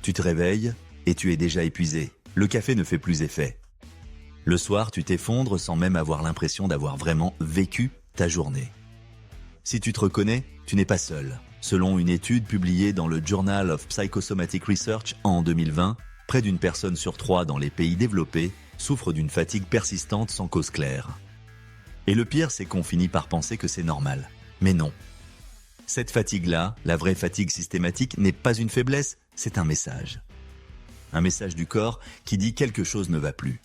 Tu te réveilles et tu es déjà épuisé. Le café ne fait plus effet. Le soir, tu t'effondres sans même avoir l'impression d'avoir vraiment vécu ta journée. Si tu te reconnais, tu n'es pas seul. Selon une étude publiée dans le Journal of Psychosomatic Research en 2020, près d'une personne sur 3 dans les pays développés souffre d'une fatigue persistante sans cause claire. Et le pire, c'est qu'on finit par penser que c'est normal. Mais non. Cette fatigue-là, la vraie fatigue systématique, n'est pas une faiblesse, c'est un message. Un message du corps qui dit quelque chose ne va plus.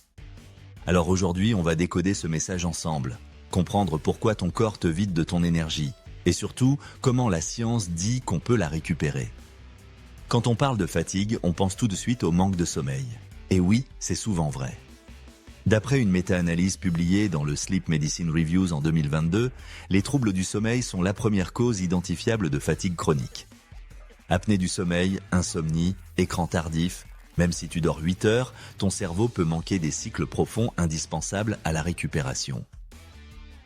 Alors aujourd'hui, on va décoder ce message ensemble, comprendre pourquoi ton corps te vide de ton énergie, et surtout, comment la science dit qu'on peut la récupérer. Quand on parle de fatigue, on pense tout de suite au manque de sommeil. Et oui, c'est souvent vrai. D'après une méta-analyse publiée dans le Sleep Medicine Reviews en 2022, les troubles du sommeil sont la première cause identifiable de fatigue chronique. Apnée du sommeil, insomnie, écran tardif, même si tu dors 8 heures, ton cerveau peut manquer des cycles profonds indispensables à la récupération.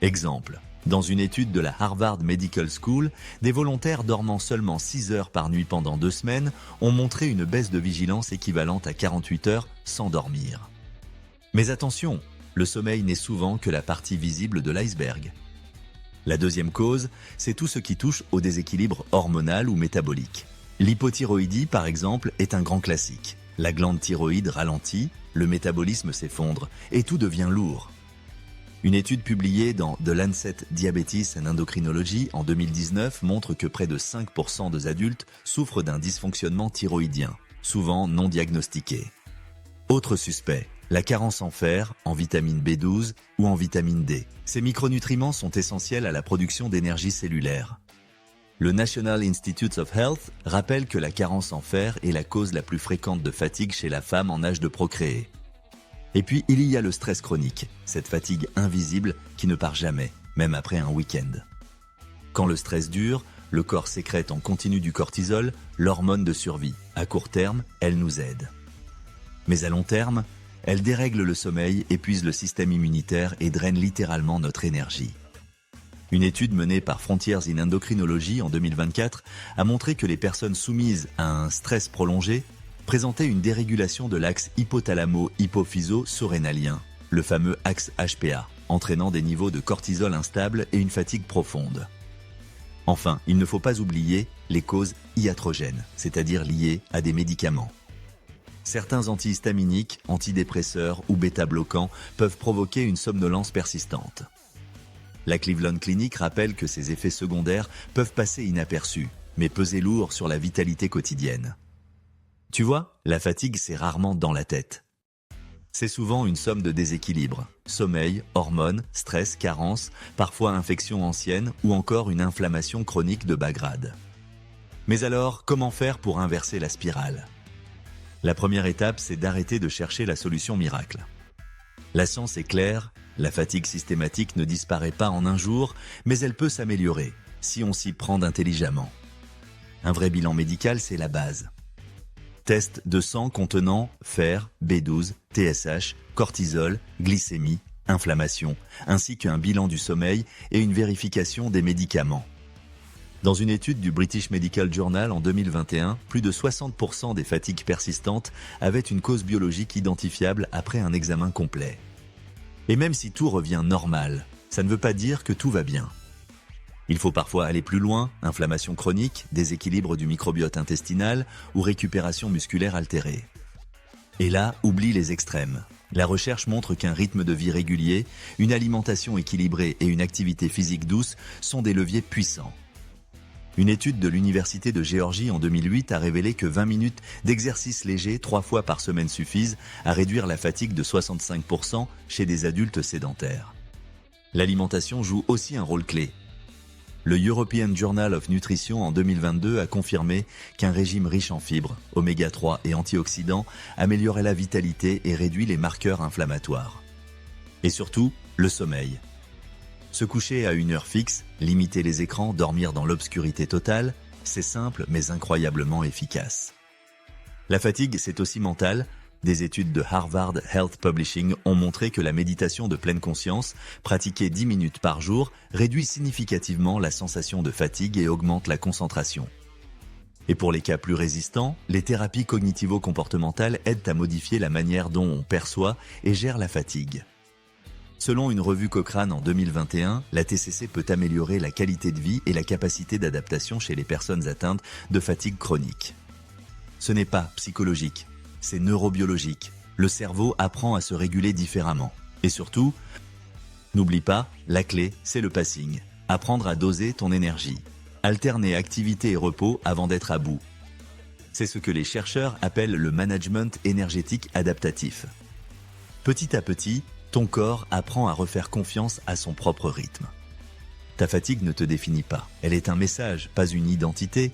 Exemple, dans une étude de la Harvard Medical School, des volontaires dormant seulement 6 heures par nuit pendant 2 semaines ont montré une baisse de vigilance équivalente à 48 heures sans dormir. Mais attention, le sommeil n'est souvent que la partie visible de l'iceberg. La deuxième cause, c'est tout ce qui touche au déséquilibre hormonal ou métabolique. L'hypothyroïdie, par exemple, est un grand classique. La glande thyroïde ralentit, le métabolisme s'effondre et tout devient lourd. Une étude publiée dans The Lancet Diabetes and Endocrinology en 2019 montre que près de 5% des adultes souffrent d'un dysfonctionnement thyroïdien, souvent non diagnostiqué. Autre suspect, la carence en fer, en vitamine B12 ou en vitamine D. Ces micronutriments sont essentiels à la production d'énergie cellulaire. Le National Institutes of Health rappelle que la carence en fer est la cause la plus fréquente de fatigue chez la femme en âge de procréer. Et puis, il y a le stress chronique, cette fatigue invisible qui ne part jamais, même après un week-end. Quand le stress dure, le corps sécrète en continu du cortisol, l'hormone de survie. À court terme, elle nous aide. Mais à long terme, elle dérègle le sommeil, épuise le système immunitaire et draine littéralement notre énergie. Une étude menée par Frontiers in Endocrinology en 2024 a montré que les personnes soumises à un stress prolongé présentaient une dérégulation de l'axe hypothalamo-hypophyso-surrénalien, le fameux axe HPA, entraînant des niveaux de cortisol instables et une fatigue profonde. Enfin, il ne faut pas oublier les causes iatrogènes, c'est-à-dire liées à des médicaments. Certains antihistaminiques, antidépresseurs ou bêta-bloquants peuvent provoquer une somnolence persistante. La Cleveland Clinic rappelle que ces effets secondaires peuvent passer inaperçus, mais peser lourd sur la vitalité quotidienne. Tu vois, la fatigue, c'est rarement dans la tête. C'est souvent une somme de déséquilibres, sommeil, hormones, stress, carence, parfois infection ancienne ou encore une inflammation chronique de bas grade. Mais alors, comment faire pour inverser la spirale ? La première étape, c'est d'arrêter de chercher la solution miracle. La science est claire, la fatigue systématique ne disparaît pas en un jour, mais elle peut s'améliorer, si on s'y prend intelligemment. Un vrai bilan médical, c'est la base. Test de sang contenant fer, B12, TSH, cortisol, glycémie, inflammation, ainsi qu'un bilan du sommeil et une vérification des médicaments. Dans une étude du British Medical Journal en 2021, plus de 60% des fatigues persistantes avaient une cause biologique identifiable après un examen complet. Et même si tout revient normal, ça ne veut pas dire que tout va bien. Il faut parfois aller plus loin, inflammation chronique, déséquilibre du microbiote intestinal ou récupération musculaire altérée. Et là, oublie les extrêmes. La recherche montre qu'un rythme de vie régulier, une alimentation équilibrée et une activité physique douce sont des leviers puissants. Une étude de l'Université de Géorgie en 2008 a révélé que 20 minutes d'exercice léger 3 fois par semaine suffisent à réduire la fatigue de 65% chez des adultes sédentaires. L'alimentation joue aussi un rôle clé. Le European Journal of Nutrition en 2022 a confirmé qu'un régime riche en fibres, oméga 3 et antioxydants améliorait la vitalité et réduit les marqueurs inflammatoires. Et surtout, le sommeil. Se coucher à une heure fixe, limiter les écrans, dormir dans l'obscurité totale, c'est simple mais incroyablement efficace. La fatigue, c'est aussi mental. Des études de Harvard Health Publishing ont montré que la méditation de pleine conscience, pratiquée 10 minutes par jour, réduit significativement la sensation de fatigue et augmente la concentration. Et pour les cas plus résistants, les thérapies cognitivo-comportementales aident à modifier la manière dont on perçoit et gère la fatigue. Selon une revue Cochrane en 2021, la TCC peut améliorer la qualité de vie et la capacité d'adaptation chez les personnes atteintes de fatigue chronique. Ce n'est pas psychologique, c'est neurobiologique. Le cerveau apprend à se réguler différemment. Et surtout, n'oublie pas, la clé, c'est le pacing. Apprendre à doser ton énergie. Alterner activité et repos avant d'être à bout. C'est ce que les chercheurs appellent le management énergétique adaptatif. Petit à petit, ton corps apprend à refaire confiance à son propre rythme. Ta fatigue ne te définit pas. Elle est un message, pas une identité.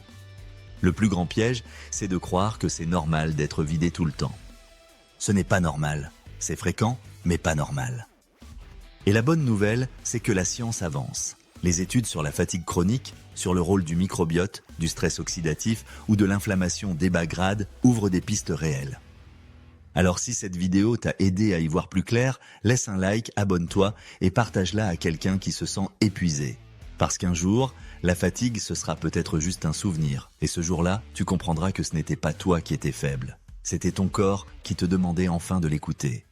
Le plus grand piège, c'est de croire que c'est normal d'être vidé tout le temps. Ce n'est pas normal. C'est fréquent, mais pas normal. Et la bonne nouvelle, c'est que la science avance. Les études sur la fatigue chronique, sur le rôle du microbiote, du stress oxydatif ou de l'inflammation des bas grades ouvrent des pistes réelles. Alors si cette vidéo t'a aidé à y voir plus clair, laisse un like, abonne-toi et partage-la à quelqu'un qui se sent épuisé. Parce qu'un jour, la fatigue, ce sera peut-être juste un souvenir. Et ce jour-là, tu comprendras que ce n'était pas toi qui étais faible. C'était ton corps qui te demandait enfin de l'écouter.